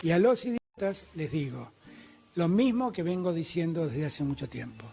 Y a los idiotas les digo lo mismo que vengo diciendo desde hace mucho tiempo.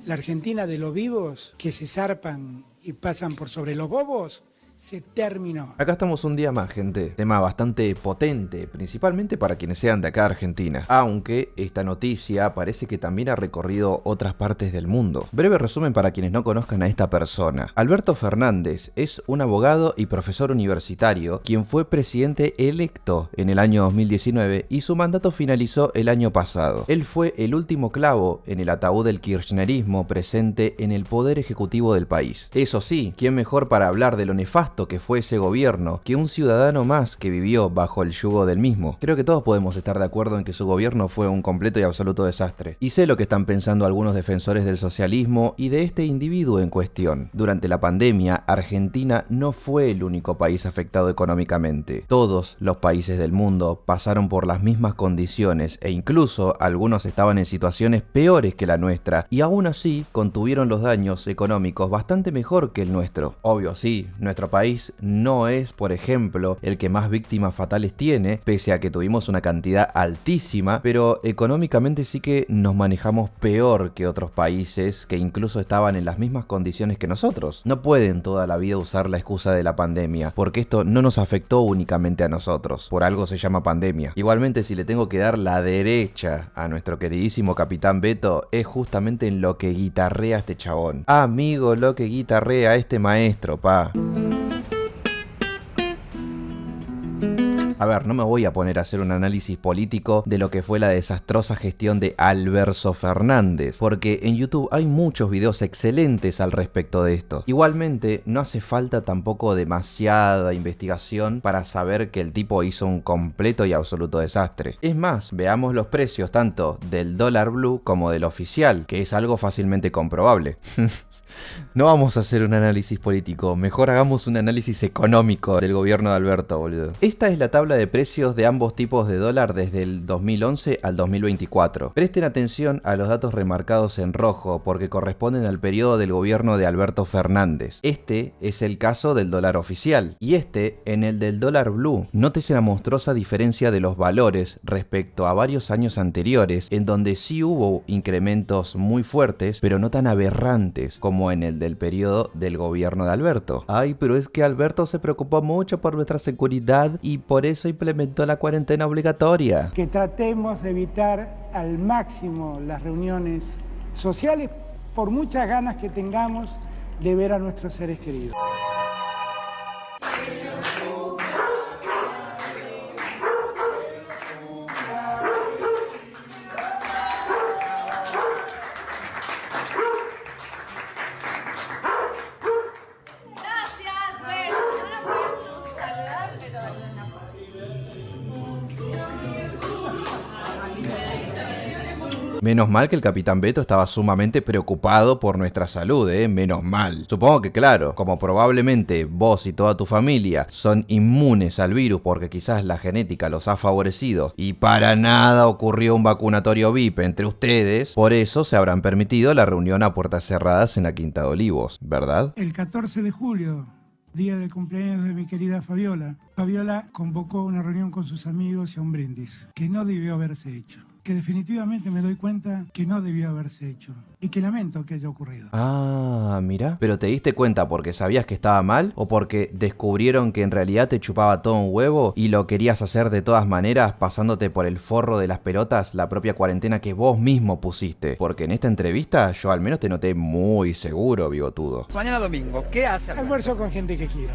La Argentina de los vivos que se zarpan y pasan por sobre los bobos se terminó. Acá estamos un día más, gente. Tema bastante potente, principalmente para quienes sean de acá Argentina. Aunque esta noticia parece que también ha recorrido otras partes del mundo. Breve resumen para quienes no conozcan a esta persona. Alberto Fernández es un abogado y profesor universitario, quien fue presidente electo en el año 2019 y su mandato finalizó el año pasado. Él fue el último clavo en el ataúd del kirchnerismo presente en el poder ejecutivo del país. Eso sí, ¿quién mejor para hablar de lo nefasto que fue ese gobierno que un ciudadano más que vivió bajo el yugo del mismo? Creo que todos podemos estar de acuerdo en que su gobierno fue un completo y absoluto desastre. Y sé lo que están pensando algunos defensores del socialismo y de este individuo en cuestión. Durante la pandemia, Argentina no fue el único país afectado económicamente. Todos los países del mundo pasaron por las mismas condiciones e incluso algunos estaban en situaciones peores que la nuestra y aún así contuvieron los daños económicos bastante mejor que el nuestro. Obvio, sí, nuestro país no es, por ejemplo, el que más víctimas fatales tiene, pese a que tuvimos una cantidad altísima, pero económicamente sí que nos manejamos peor que otros países que incluso estaban en las mismas condiciones que nosotros. No pueden toda la vida usar la excusa de la pandemia, porque esto no nos afectó únicamente a nosotros, por algo se llama pandemia. Igualmente, si le tengo que dar la derecha a nuestro queridísimo Capitán Beto, es justamente en lo que guitarrea este chabón. Amigo, lo que guitarrea este maestro, pa. A ver, no me voy a poner a hacer un análisis político de lo que fue la desastrosa gestión de Alberto Fernández, porque en YouTube hay muchos videos excelentes al respecto de esto. Igualmente, no hace falta tampoco demasiada investigación para saber que el tipo hizo un completo y absoluto desastre. Es más, veamos los precios tanto del dólar blue como del oficial, que es algo fácilmente comprobable. No vamos a hacer un análisis político, mejor hagamos un análisis económico del gobierno de Alberto, boludo. Esta es la tabla de precios de ambos tipos de dólar desde el 2011 al 2024. Presten atención a los datos remarcados en rojo porque corresponden al periodo del gobierno de Alberto Fernández. Este es el caso del dólar oficial y este en el del dólar blue. Nótese la monstruosa diferencia de los valores respecto a varios años anteriores, en donde sí hubo incrementos muy fuertes, pero no tan aberrantes como en el del periodo del gobierno de Alberto. Ay, pero es que Alberto se preocupó mucho por nuestra seguridad y por eso implementó la cuarentena obligatoria. Que tratemos de evitar al máximo las reuniones sociales por muchas ganas que tengamos de ver a nuestros seres queridos. Menos mal que el Capitán Beto estaba sumamente preocupado por nuestra salud, menos mal. Supongo que claro, como probablemente vos y toda tu familia son inmunes al virus porque quizás la genética los ha favorecido y para nada ocurrió un vacunatorio VIP entre ustedes, por eso se habrán permitido la reunión a puertas cerradas en la Quinta de Olivos, ¿verdad? El 14 de julio, día del cumpleaños de mi querida Fabiola, Fabiola convocó una reunión con sus amigos y a un brindis, que no debió haberse hecho. Que definitivamente me doy cuenta que no debió haberse hecho y que lamento que haya ocurrido. Ah, mira. ¿Pero te diste cuenta porque sabías que estaba mal o porque descubrieron que en realidad te chupaba todo un huevo y lo querías hacer de todas maneras pasándote por el forro de las pelotas la propia cuarentena que vos mismo pusiste? Porque en esta entrevista yo al menos te noté muy seguro, bigotudo. Mañana domingo, ¿qué hace? Almuerzo con gente que quiero.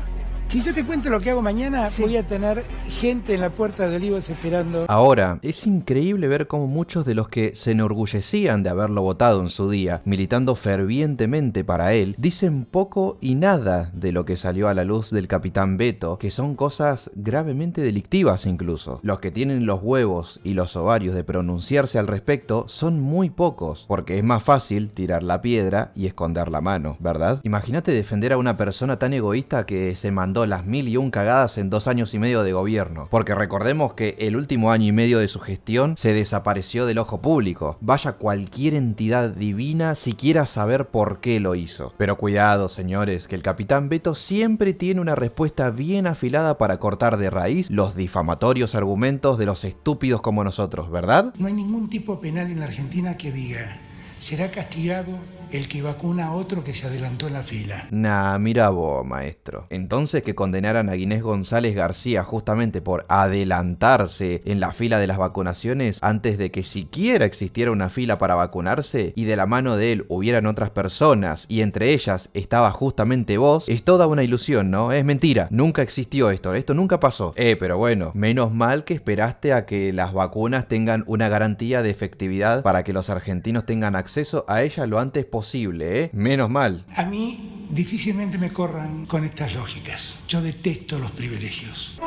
Si yo te cuento lo que hago mañana, voy a tener gente en la Puerta de Olivos esperando. Ahora, es increíble ver cómo muchos de los que se enorgullecían de haberlo votado en su día, militando fervientemente para él, dicen poco y nada de lo que salió a la luz del Capitán Beto, que son cosas gravemente delictivas incluso. Los que tienen los huevos y los ovarios de pronunciarse al respecto son muy pocos, porque es más fácil tirar la piedra y esconder la mano, ¿verdad? Imagínate defender a una persona tan egoísta que se mandó haciendo las 1001 cagadas en 2 años y medio de gobierno. Porque recordemos que el último año y medio de su gestión se desapareció del ojo público. Vaya cualquier entidad divina si quiera saber por qué lo hizo. Pero cuidado, señores, que el Capitán Beto siempre tiene una respuesta bien afilada para cortar de raíz los difamatorios argumentos de los estúpidos como nosotros, ¿verdad? No hay ningún tipo penal en la Argentina que diga: será castigado el que vacuna a otro que se adelantó en la fila. Nah, mira vos, maestro. Entonces que condenaran a Ginés González García justamente por adelantarse en la fila de las vacunaciones antes de que siquiera existiera una fila para vacunarse y de la mano de él hubieran otras personas y entre ellas estaba justamente vos, es toda una ilusión, ¿no? Es mentira, nunca existió esto nunca pasó. Pero bueno, menos mal que esperaste a que las vacunas tengan una garantía de efectividad para que los argentinos tengan acceso a ellas lo antes posible, menos mal. A mí difícilmente me corran con estas lógicas. Yo detesto los privilegios.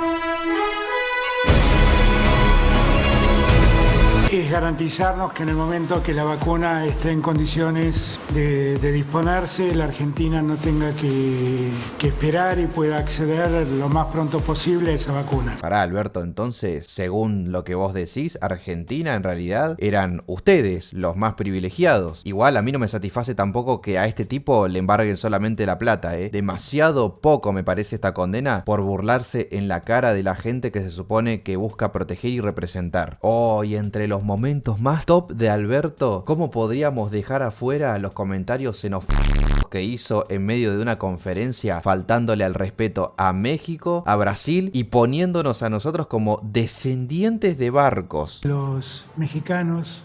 Es garantizarnos que en el momento que la vacuna esté en condiciones de disponerse, la Argentina no tenga que esperar y pueda acceder lo más pronto posible a esa vacuna. Pará, Alberto, entonces, según lo que vos decís, Argentina en realidad eran ustedes los más privilegiados. Igual a mí no me satisface tampoco que a este tipo le embarguen solamente la plata, Demasiado poco me parece esta condena por burlarse en la cara de la gente que se supone que busca proteger y representar. Y entre los momentos más top de Alberto, ¿cómo podríamos dejar afuera los comentarios xenofóbicos que hizo en medio de una conferencia faltándole al respeto a México, a Brasil y poniéndonos a nosotros como descendientes de barcos? Los mexicanos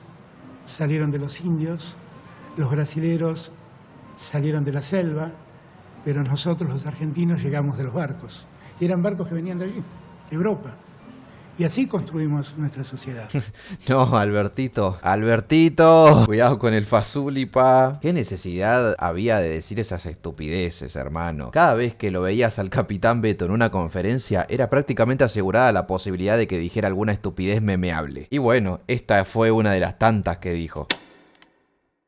salieron de los indios, los brasileros salieron de la selva, pero nosotros los argentinos llegamos de los barcos. Y eran barcos que venían de allí, de Europa. Y así construimos nuestra sociedad. No, Albertito, cuidado con el fazulipa. ¿Qué necesidad había de decir esas estupideces, hermano? Cada vez que lo veías al Capitán Beto en una conferencia, era prácticamente asegurada la posibilidad de que dijera alguna estupidez memeable. Y bueno, esta fue una de las tantas que dijo.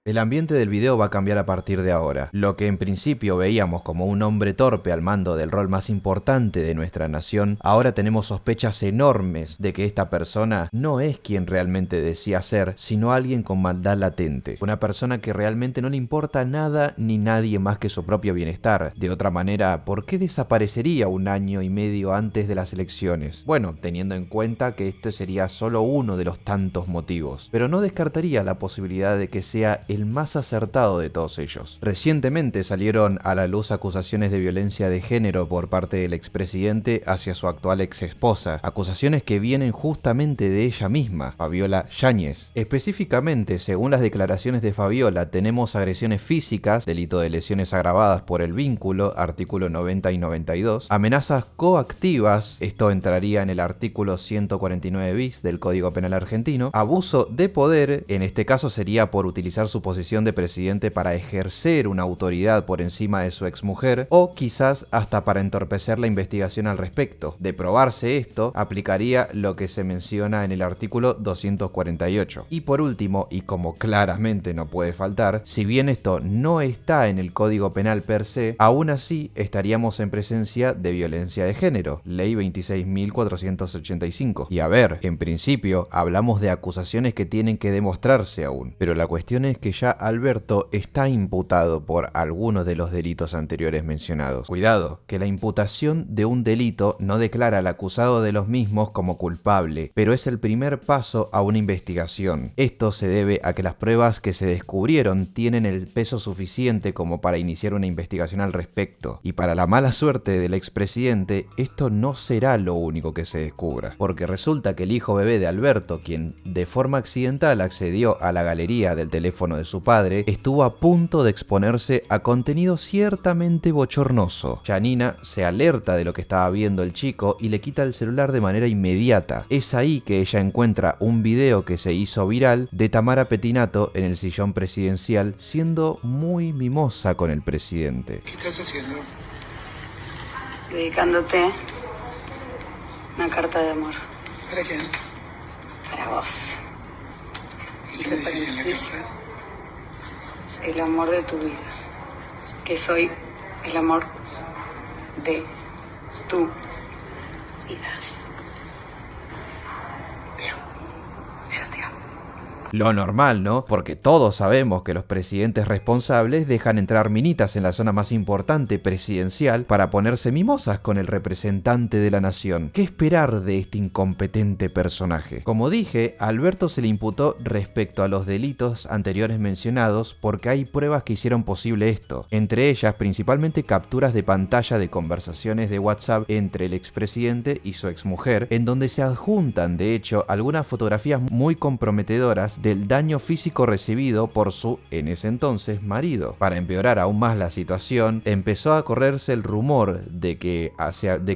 El ambiente del video va a cambiar a partir de ahora. Lo que en principio veíamos como un hombre torpe al mando del rol más importante de nuestra nación, ahora tenemos sospechas enormes de que esta persona no es quien realmente decía ser, sino alguien con maldad latente. Una persona que realmente no le importa nada ni nadie más que su propio bienestar. De otra manera, ¿por qué desaparecería 1 año y medio antes de las elecciones? Bueno, teniendo en cuenta que este sería solo uno de los tantos motivos. Pero no descartaría la posibilidad de que sea el más acertado de todos ellos. Recientemente salieron a la luz acusaciones de violencia de género por parte del expresidente hacia su actual exesposa, acusaciones que vienen justamente de ella misma, Fabiola Yáñez. Específicamente, según las declaraciones de Fabiola, tenemos agresiones físicas, delito de lesiones agravadas por el vínculo, artículo 90 y 92, amenazas coactivas, esto entraría en el artículo 149 bis del Código Penal argentino, abuso de poder, en este caso sería por utilizar su posición de presidente para ejercer una autoridad por encima de su exmujer o quizás hasta para entorpecer la investigación al respecto. De probarse esto, aplicaría lo que se menciona en el artículo 248. Y por último, y como claramente no puede faltar, si bien esto no está en el Código Penal per se, aún así estaríamos en presencia de violencia de género, ley 26.485. Y a ver, en principio hablamos de acusaciones que tienen que demostrarse aún, pero la cuestión es que ya Alberto está imputado por algunos de los delitos anteriores mencionados. Cuidado, que la imputación de un delito no declara al acusado de los mismos como culpable, pero es el primer paso a una investigación. Esto se debe a que las pruebas que se descubrieron tienen el peso suficiente como para iniciar una investigación al respecto. Y para la mala suerte del expresidente, esto no será lo único que se descubra, porque resulta que el hijo bebé de Alberto, quien de forma accidental accedió a la galería del teléfono de su padre, estuvo a punto de exponerse a contenido ciertamente bochornoso. Janina se alerta de lo que estaba viendo el chico y le quita el celular de manera inmediata. Es ahí que ella encuentra un video que se hizo viral de Tamara Pettinato en el sillón presidencial siendo muy mimosa con el presidente. ¿Qué estás haciendo? Dedicándote una carta de amor. ¿Para quién? Para vos. ¿Y qué me dices en la carta? El amor de tu vida. Que soy el amor de Tu vida. Yo te amo. Lo normal, ¿no? Porque todos sabemos que los presidentes responsables dejan entrar minitas en la zona más importante presidencial para ponerse mimosas con el representante de la nación. ¿Qué esperar de este incompetente personaje? Como dije, a Alberto se le imputó respecto a los delitos anteriores mencionados porque hay pruebas que hicieron posible esto. Entre ellas, principalmente capturas de pantalla de conversaciones de WhatsApp entre el expresidente y su exmujer, en donde se adjuntan, de hecho, algunas fotografías muy comprometedoras del daño físico recibido por su, en ese entonces, marido. Para empeorar aún más la situación, empezó a correrse el rumor de que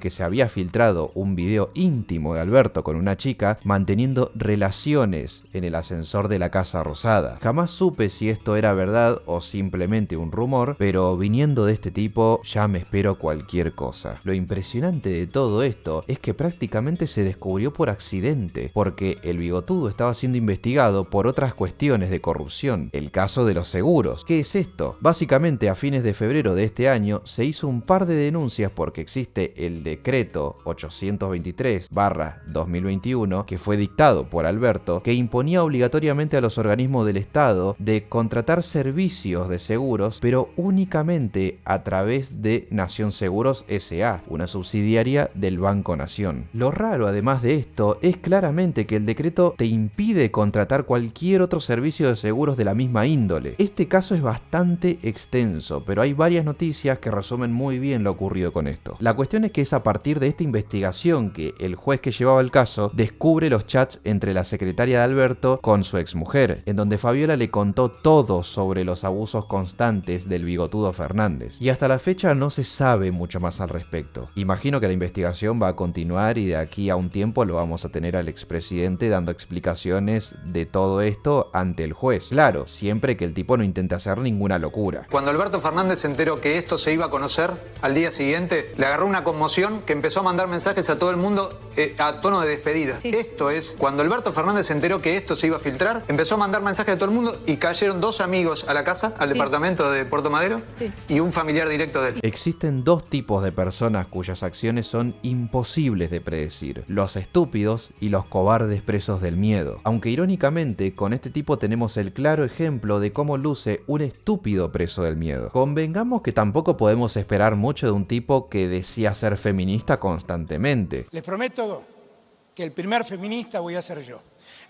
se había filtrado un video íntimo de Alberto con una chica manteniendo relaciones en el ascensor de la Casa Rosada. Jamás supe si esto era verdad o simplemente un rumor, pero viniendo de este tipo ya me espero cualquier cosa. Lo impresionante de todo esto es que prácticamente se descubrió por accidente, porque el bigotudo estaba siendo investigado por otras cuestiones de corrupción, el caso de los seguros. ¿Qué es esto? Básicamente, a fines de febrero de este año se hizo un par de denuncias porque existe el decreto 823/2021 que fue dictado por Alberto, que imponía obligatoriamente a los organismos del Estado de contratar servicios de seguros, pero únicamente a través de Nación Seguros S.A., una subsidiaria del Banco Nación. Lo raro, además de esto, es claramente que el decreto te impide contratar cualquier otro servicio de seguros de la misma índole. Este caso es bastante extenso, pero hay varias noticias que resumen muy bien lo ocurrido con esto. La cuestión es que es a partir de esta investigación que el juez que llevaba el caso descubre los chats entre la secretaria de Alberto con su exmujer, en donde Fabiola le contó todo sobre los abusos constantes del bigotudo Fernández. Y hasta la fecha no se sabe mucho más al respecto. Imagino que la investigación va a continuar y de aquí a un tiempo lo vamos a tener al expresidente dando explicaciones de todo esto ante el juez. Claro, siempre que el tipo no intente hacer ninguna locura. Cuando Alberto Fernández se enteró que esto se iba a conocer al día siguiente, le agarró una conmoción que empezó a mandar mensajes a todo el mundo a tono de despedida. Sí. Esto es, cuando Alberto Fernández se enteró que esto se iba a filtrar, empezó a mandar mensajes a todo el mundo y cayeron 2 amigos a la casa, al departamento de Puerto Madero, y un familiar directo de él. Existen 2 tipos de personas cuyas acciones son imposibles de predecir: los estúpidos y los cobardes presos del miedo. Aunque irónicamente, con este tipo tenemos el claro ejemplo de cómo luce un estúpido preso del miedo. Convengamos que tampoco podemos esperar mucho de un tipo que decía ser feminista constantemente. Les prometo que el primer feminista voy a ser yo.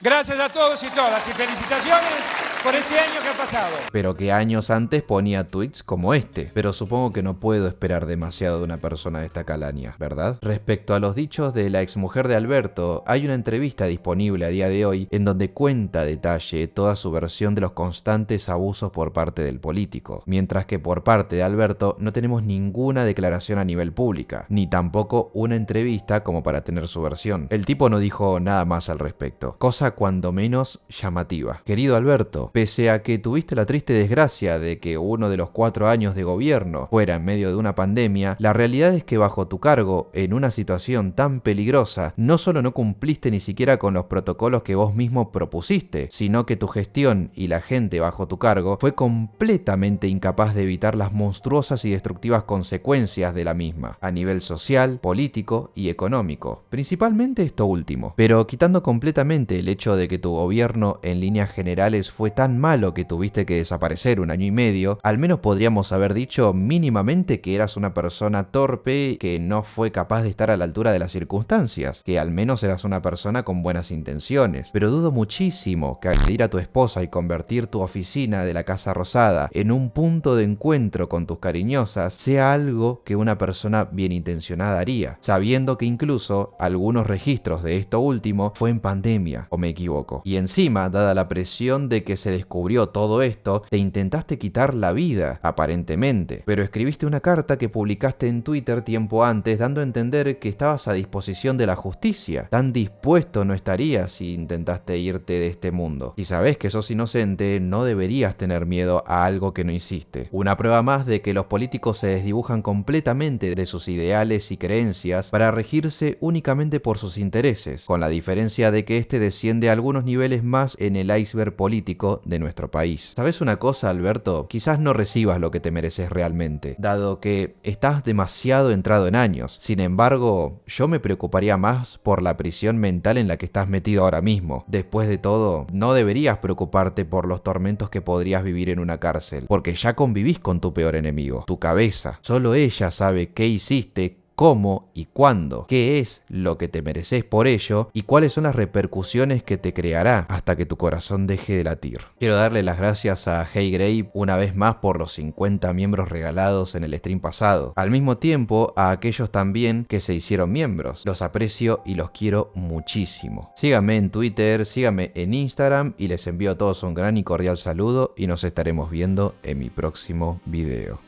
Gracias a todos y todas y felicitaciones por este año que ha pasado. Pero que años antes ponía tweets como este. Pero supongo que no puedo esperar demasiado de una persona de esta calaña, ¿verdad? Respecto a los dichos de la exmujer de Alberto, hay una entrevista disponible a día de hoy en donde cuenta a detalle toda su versión de los constantes abusos por parte del político. Mientras que por parte de Alberto no tenemos ninguna declaración a nivel pública, ni tampoco una entrevista como para tener su versión. El tipo no dijo nada más al respecto. Cosa cuando menos llamativa. Querido Alberto, pese a que tuviste la triste desgracia de que uno de los 4 años de gobierno fuera en medio de una pandemia, la realidad es que bajo tu cargo, en una situación tan peligrosa, no solo no cumpliste ni siquiera con los protocolos que vos mismo propusiste, sino que tu gestión y la gente bajo tu cargo fue completamente incapaz de evitar las monstruosas y destructivas consecuencias de la misma, a nivel social, político y económico. Principalmente esto último. Pero quitando completamente el hecho de que tu gobierno en líneas generales fue tan malo que tuviste que desaparecer 1 año y medio, al menos podríamos haber dicho mínimamente que eras una persona torpe que no fue capaz de estar a la altura de las circunstancias, que al menos eras una persona con buenas intenciones. Pero dudo muchísimo que agredir a tu esposa y convertir tu oficina de la Casa Rosada en un punto de encuentro con tus cariñosas sea algo que una persona bien intencionada haría, sabiendo que incluso algunos registros de esto último fue en pandemia, ¿o me equivoco? Y encima, dada la presión de que se descubrió todo esto, te intentaste quitar la vida, aparentemente, pero escribiste una carta que publicaste en Twitter tiempo antes dando a entender que estabas a disposición de la justicia. Tan dispuesto no estarías si intentaste irte de este mundo. Si sabes que sos inocente, no deberías tener miedo a algo que no hiciste. Una prueba más de que los políticos se desdibujan completamente de sus ideales y creencias para regirse únicamente por sus intereses, con la diferencia de que este desciende a algunos niveles más en el iceberg político de nuestro país. ¿Sabes una cosa, Alberto? Quizás no recibas lo que te mereces realmente, dado que estás demasiado entrado en años. Sin embargo, yo me preocuparía más por la prisión mental en la que estás metido ahora mismo. Después de todo, no deberías preocuparte por los tormentos que podrías vivir en una cárcel, porque ya convivís con tu peor enemigo, tu cabeza. Solo ella sabe qué hiciste, cómo y cuándo, qué es lo que te mereces por ello y cuáles son las repercusiones que te creará hasta que tu corazón deje de latir. Quiero darle las gracias a Hey Grave una vez más por los 50 miembros regalados en el stream pasado. Al mismo tiempo a aquellos también que se hicieron miembros. Los aprecio y los quiero muchísimo. Síganme en Twitter, síganme en Instagram y les envío a todos un gran y cordial saludo y nos estaremos viendo en mi próximo video.